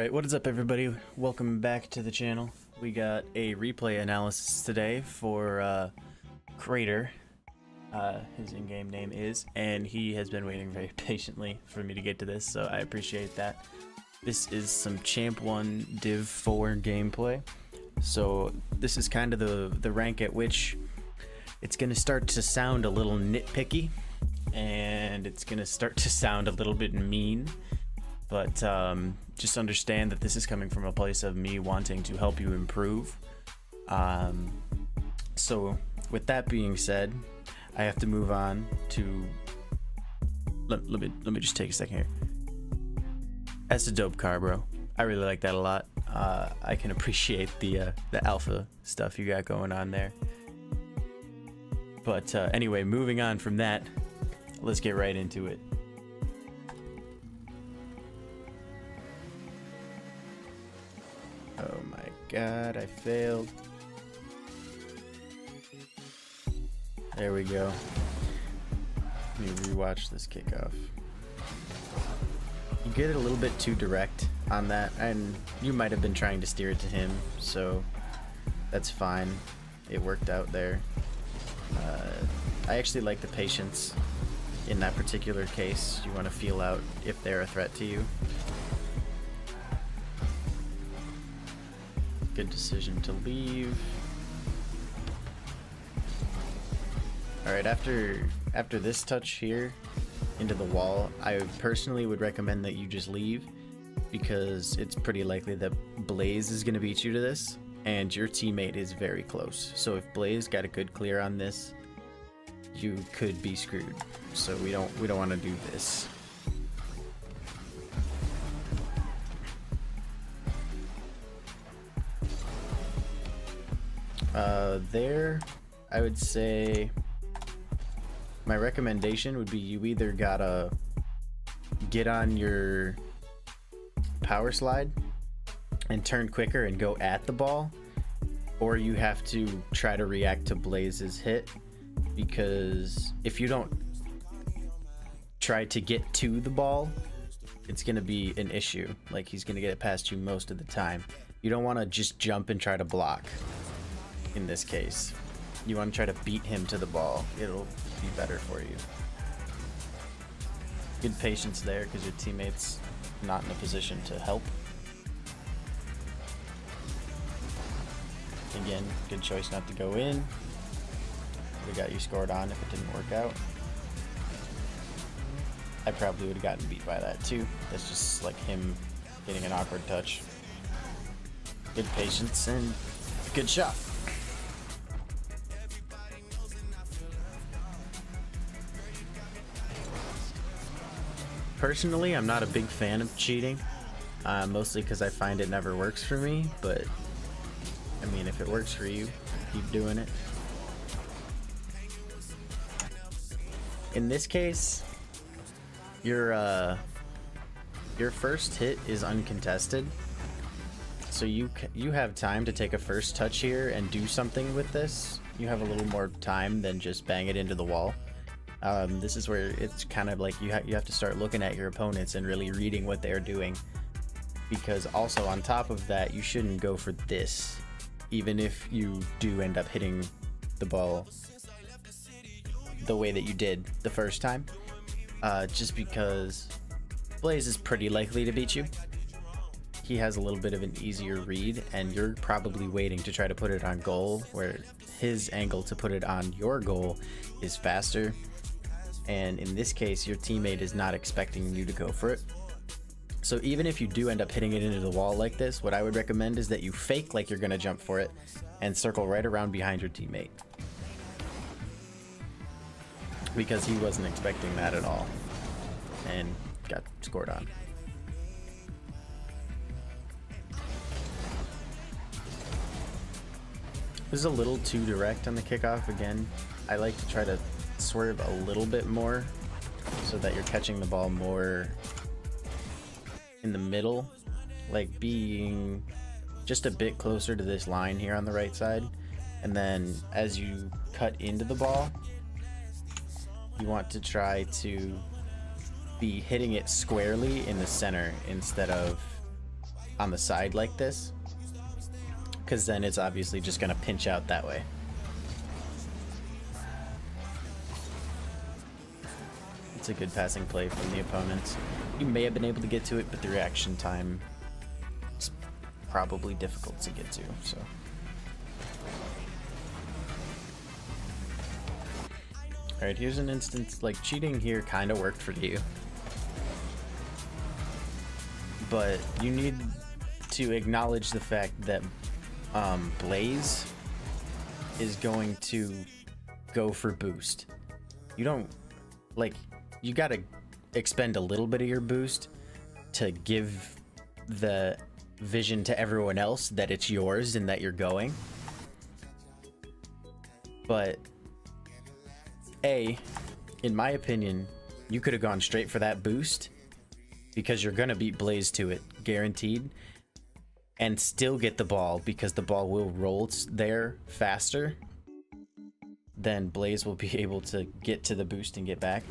Alright, what is up everybody? Welcome back to the channel. We got a replay analysis today for Krator. His in-game name is, and he has been waiting very patiently for me to get to this, so I appreciate that. This is some Champ 1 Div 4 gameplay. So this is kind of the rank at which it's going to start to sound a little nitpicky, and it's going to start to sound a little bit mean. But just understand that this is coming from a place of me wanting to help you improve. So with that being said, I have to move on to let me just take a second here. That's a dope car, bro. I really like that a lot. I can appreciate the alpha stuff you got going on there. But anyway, moving on from that, let's get right into it. Oh my god, I failed. There we go. Let me rewatch this kickoff. You get it a little bit too direct on that, and you might have been trying to steer it to him, so that's fine. It worked out there. I actually like the patience in that particular case. You want to feel out if they're a threat to you. Good decision to leave. Alright, after this touch here into the wall, I personally would recommend that you just leave, because it's pretty likely that Blaze is going to beat you to this, and your teammate is very close. So if Blaze got a good clear on this, you could be screwed. So we don't want to do this. There, I would say my recommendation would be you either gotta get on your power slide and turn quicker and go at the ball, or you have to try to react to Blaze's hit, because if you don't try to get to the ball, it's gonna be an issue. Like, he's gonna get it past you most of the time. You don't want to just jump and try to block. In this case, you want to try to beat him to the ball. It'll be better for you. Good patience there, because your teammate's not in a position to help. Again, good choice not to go in. We got you scored on if it didn't work out. I probably would have gotten beat by that too. That's just like him getting an awkward touch. Good patience and good shot. Personally, I'm not a big fan of cheating, mostly because I find it never works for me, but I mean, if it works for you, keep doing it. In this case, your first hit is uncontested, so you have time to take a first touch here and do something with this. You have a little more time than just bang it into the wall. This is where it's kind of like you have to start looking at your opponents and really reading what they're doing, because also on top of that, you shouldn't go for this, even if you do end up hitting the ball the way that you did the first time, just because Blaze is pretty likely to beat you. He has a little bit of an easier read, and you're probably waiting to try to put it on goal, where his angle to put it on your goal is faster. And in this case, your teammate is not expecting you to go for it. So even if you do end up hitting it into the wall like this, what I would recommend is that you fake like you're going to jump for it and circle right around behind your teammate, because he wasn't expecting that at all and got scored on. This is a little too direct on the kickoff. Again, I like to try to swerve a little bit more so that you're catching the ball more in the middle, like being just a bit closer to this line here on the right side, and then as you cut into the ball, you want to try to be hitting it squarely in the center instead of on the side like this, because then it's obviously just going to pinch out that way. It's a good passing play from the opponents. You may have been able to get to it, but the reaction time is probably difficult to get to, so. Alright, here's an instance, like, cheating here kind of worked for you. But you need to acknowledge the fact that Blaze is going to go for boost. You don't, like, you gotta expend a little bit of your boost to give the vision to everyone else that it's yours and that you're going. But in my opinion, you could have gone straight for that boost because you're gonna beat Blaze to it, guaranteed, and still get the ball because the ball will roll there faster. Then Blaze will be able to get to the boost and get back.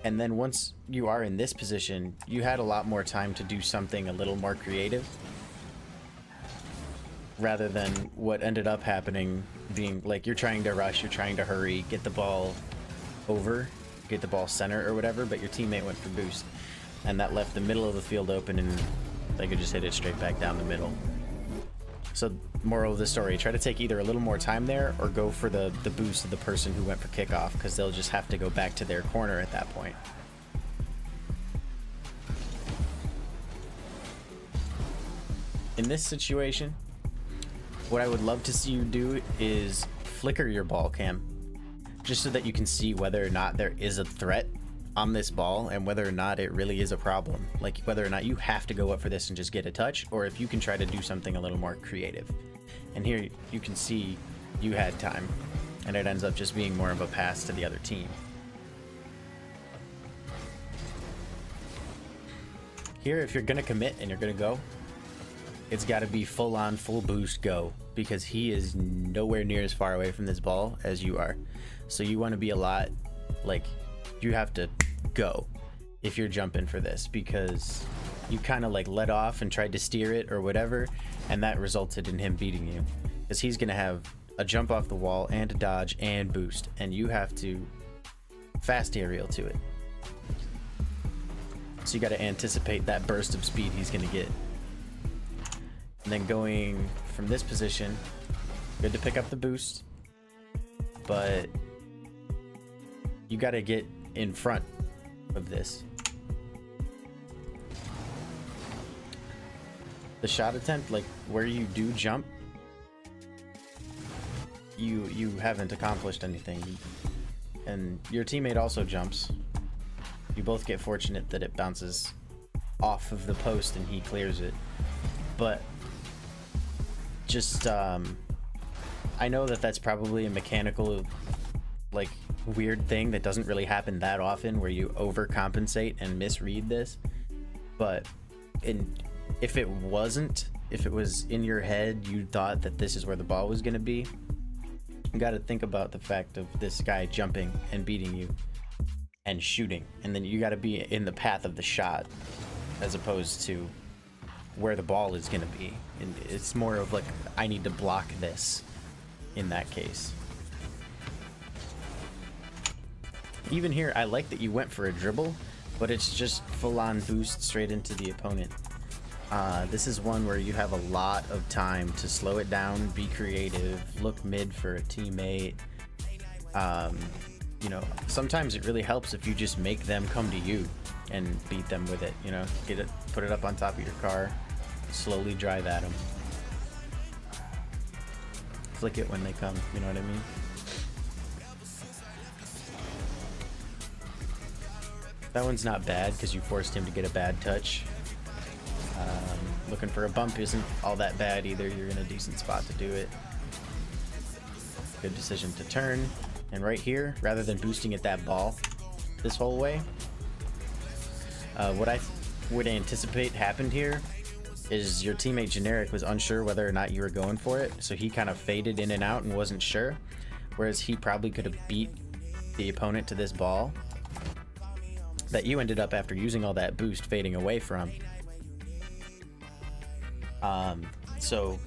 And then once you are in this position, you had a lot more time to do something a little more creative, rather than what ended up happening being like you're trying to rush, you're trying to hurry, get the ball over, get the ball center or whatever, but your teammate went for boost. And that left the middle of the field open and they could just hit it straight back down the middle. So moral of the story, try to take either a little more time there or go for the boost of the person who went for kickoff, because they'll just have to go back to their corner at that point. In this situation, what I would love to see you do is flicker your ball cam, just so that you can see whether or not there is a threat on this ball and whether or not it really is a problem. Like whether or not you have to go up for this and just get a touch, or if you can try to do something a little more creative. And here you can see you had time, and it ends up just being more of a pass to the other team. Here, if you're gonna commit and you're gonna go, it's gotta be full on, full boost go, because he is nowhere near as far away from this ball as you are. So you wanna be a lot, like, you have to go if you're jumping for this, because you kind of like let off and tried to steer it or whatever, and that resulted in him beating you, because he's gonna have a jump off the wall and a dodge and boost, and you have to fast aerial to it. So you got to anticipate that burst of speed he's gonna get. And then going from this position, good to pick up the boost, but you got to get in front of this. The shot attempt, like where you do jump, you haven't accomplished anything, and your teammate also jumps. You both get fortunate that it bounces off of the post and he clears it, but just I know that that's probably a mechanical, like, weird thing that doesn't really happen that often, where you overcompensate and misread this. But if it was in your head, you thought that this is where the ball was going to be, you got to think about the fact of this guy jumping and beating you and shooting, and then you got to be in the path of the shot as opposed to where the ball is going to be. And it's more of like, I need to block this in that case. Even here, I like that you went for a dribble, but it's just full-on boost straight into the opponent. This is one where you have a lot of time to slow it down, be creative, look mid for a teammate. You know, sometimes it really helps if you just make them come to you and beat them with it, you know, get it, put it up on top of your car, slowly drive at them. Flick it when they come, you know what I mean? That one's not bad because you forced him to get a bad touch. Looking for a bump isn't all that bad either. You're in a decent spot to do it. Good decision to turn. And right here, rather than boosting at that ball this whole way, what I would anticipate happened here is your teammate Generic was unsure whether or not you were going for it, so he kind of faded in and out and wasn't sure, whereas he probably could have beat the opponent to this ball that you ended up, after using all that boost, fading away from. So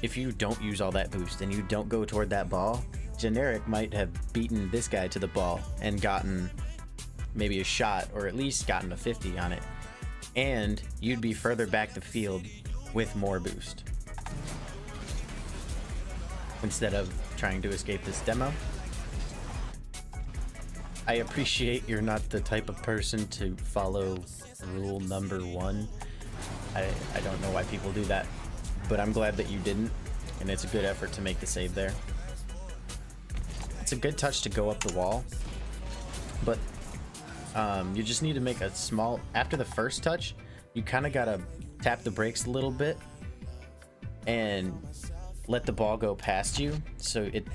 if you don't use all that boost and you don't go toward that ball, Generic might have beaten this guy to the ball and gotten maybe a shot, or at least gotten a 50 on it, and you'd be further back the field with more boost instead of trying to escape this demo. I appreciate you're not the type of person to follow rule number 1. I don't know why people do that, but I'm glad that you didn't, and it's a good effort to make the save there. It's a good touch to go up the wall, but you just need to make a small, after the first touch, you kind of gotta tap the brakes a little bit and let the ball go past you, so it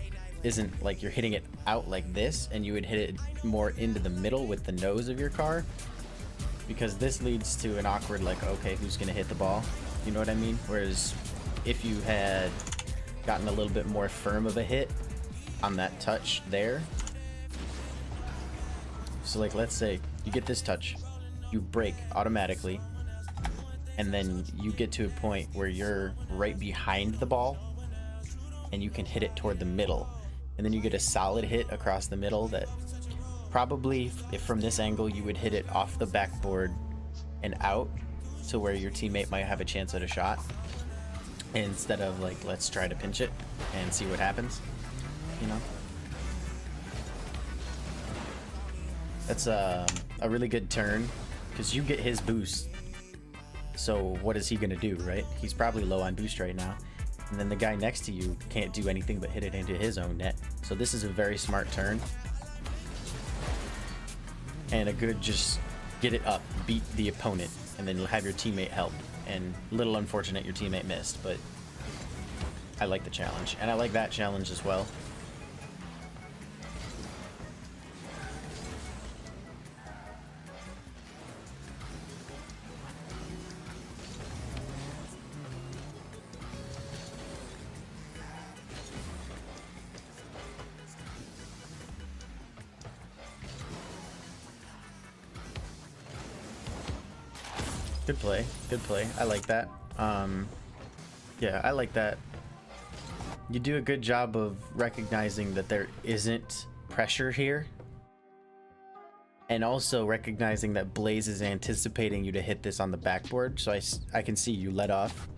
isn't like you're hitting it out like this, and you would hit it more into the middle with the nose of your car, because this leads to an awkward, like, okay, who's gonna hit the ball? You know what I mean? Whereas if you had gotten a little bit more firm of a hit on that touch there, so like, let's say you get this touch, you brake automatically, and then you get to a point where you're right behind the ball and you can hit it toward the middle, and then you get a solid hit across the middle that probably, if from this angle, you would hit it off the backboard and out to where your teammate might have a chance at a shot, instead of like, let's try to pinch it and see what happens, you know? That's a really good turn, because you get his boost. So what is he gonna do, right? He's probably low on boost right now. And then the guy next to you can't do anything but hit it into his own net. So this is a very smart turn. And a good, just get it up, beat the opponent, and then have your teammate help. And a little unfortunate your teammate missed, but I like the challenge. And I like that challenge as well. Good play, good play. I like that. Yeah, I like that. You do a good job of recognizing that there isn't pressure here, and also recognizing that Blaze is anticipating you to hit this on the backboard. So I can see you let off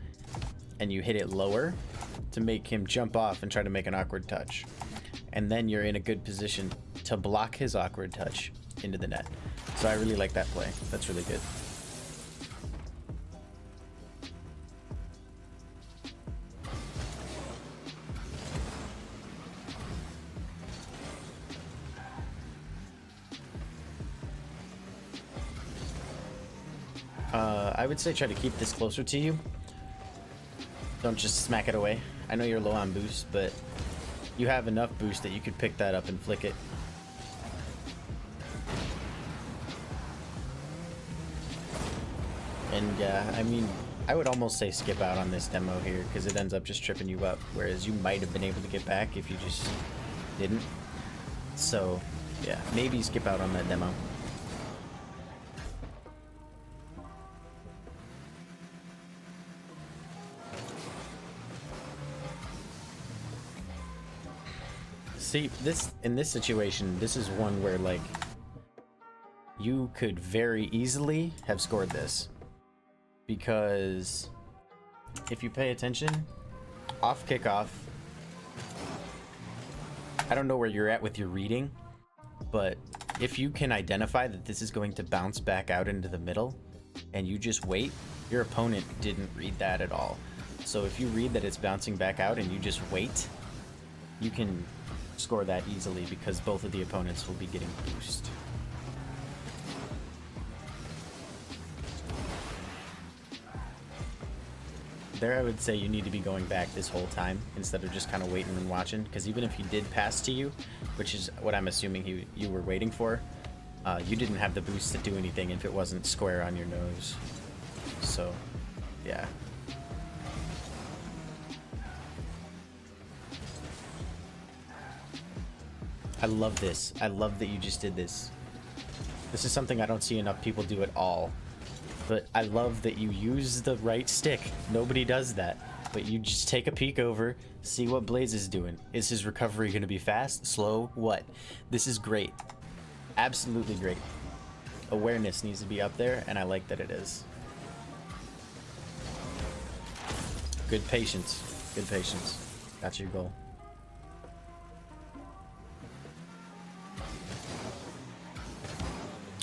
and you hit it lower to make him jump off and try to make an awkward touch, and then you're in a good position to block his awkward touch into the net. So I really like that play. That's really good. I would say try to keep this closer to you. Don't just smack it away. I know you're low on boost, but you have enough boost that you could pick that up and flick it. And yeah, I mean, I would almost say skip out on this demo here, because it ends up just tripping you up, whereas you might have been able to get back if you just didn't. So yeah, maybe skip out on that demo. See, in this situation, this is one where, like, you could very easily have scored this, because if you pay attention, off kickoff, I don't know where you're at with your reading, but if you can identify that this is going to bounce back out into the middle and you just wait, your opponent didn't read that at all. So if you read that it's bouncing back out and you just wait, you can score that easily, because both of the opponents will be getting boost. There, I would say you need to be going back this whole time instead of just kind of waiting and watching, because even if he did pass to you, which is what I'm assuming you were waiting for, you didn't have the boost to do anything if it wasn't square on your nose. So yeah. I love this. I love that you just did this. This is something I don't see enough people do at all. But I love that you use the right stick. Nobody does that. But you just take a peek over, see what Blaze is doing. Is his recovery going to be fast, slow, what? This is great. Absolutely great. Awareness needs to be up there, and I like that it is. Good patience. Good patience. That's your goal.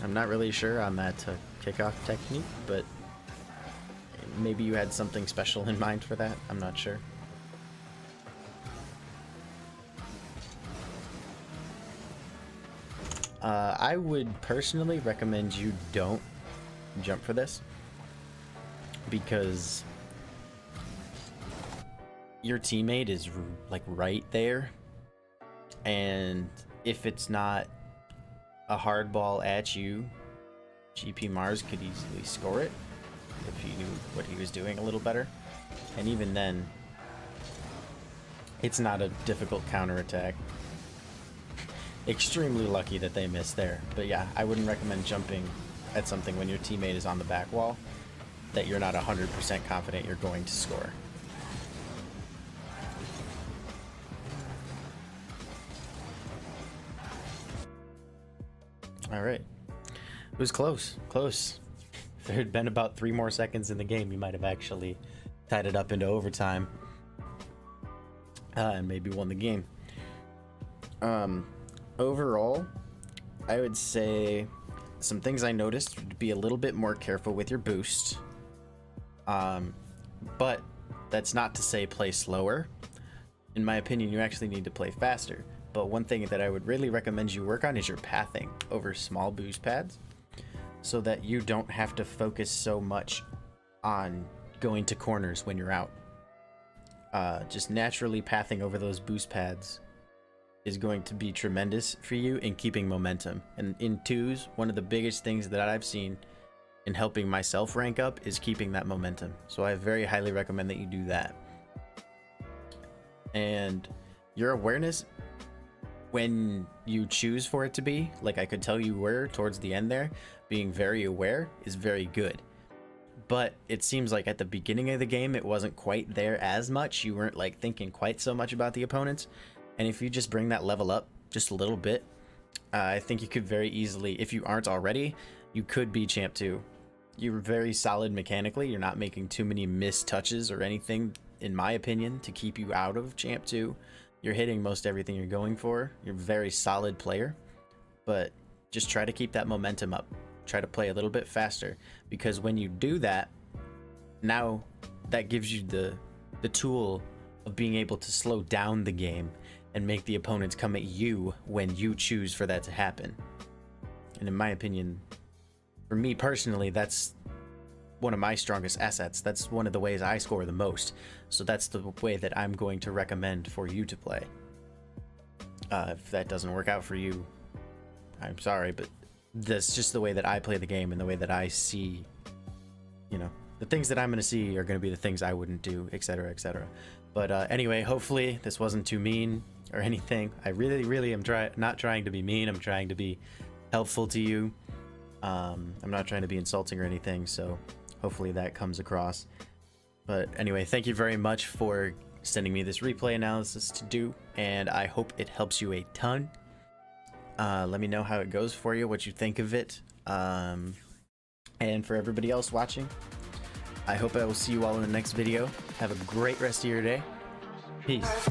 I'm not really sure on that kickoff technique, but maybe you had something special in mind for that. I'm not sure. I would personally recommend you don't jump for this, because your teammate is like right there, and if it's not a hard ball at you, GP Mars could easily score it if he knew what he was doing a little better. And even then, it's not a difficult counterattack. Extremely lucky that they missed there. But yeah, I wouldn't recommend jumping at something when your teammate is on the back wall that you're not 100% confident you're going to score. All right. It was close. Close. If there had been about 3 more seconds in the game, you might have actually tied it up into overtime and maybe won the game. Overall, I would say some things I noticed would be a little bit more careful with your boost. But that's not to say play slower. In my opinion, you actually need to play faster. But one thing that I would really recommend you work on is your pathing over small boost pads, so that you don't have to focus so much on going to corners when you're out. Just naturally pathing over those boost pads is going to be tremendous for you in keeping momentum. And in twos, one of the biggest things that I've seen in helping myself rank up is keeping that momentum. So I very highly recommend that you do that. And your awareness, when you choose for it to be, like I could tell you were towards the end there, being very aware is very good. But it seems like at the beginning of the game, it wasn't quite there as much. You weren't like thinking quite so much about the opponents. And if you just bring that level up just a little bit, I think you could very easily, if you aren't already, you could be Champ 2. You're very solid mechanically. You're not making too many missed touches or anything, in my opinion, to keep you out of Champ 2. You're hitting most everything you're going for. You're a very solid player, but just try to keep that momentum up. Try to play a little bit faster, because when you do that, now that gives you the tool of being able to slow down the game and make the opponents come at you when you choose for that to happen. And in my opinion, for me personally, that's one of my strongest assets. That's one of the ways I score the most. So that's the way that I'm going to recommend for you to play. If that doesn't work out for you, I'm sorry, but that's just the way that I play the game and the way that I see, you know, the things that I'm going to see are going to be the things I wouldn't do, etc., etc. But anyway, hopefully this wasn't too mean or anything. I really am not trying to be mean. I'm trying to be helpful to you. I'm not trying to be insulting or anything, so hopefully that comes across. But anyway, thank you very much for sending me this replay analysis to do, and I hope it helps you a ton. Let me know how it goes for you, what you think of it. And for everybody else watching, I hope I will see you all in the next video. Have a great rest of your day. Peace.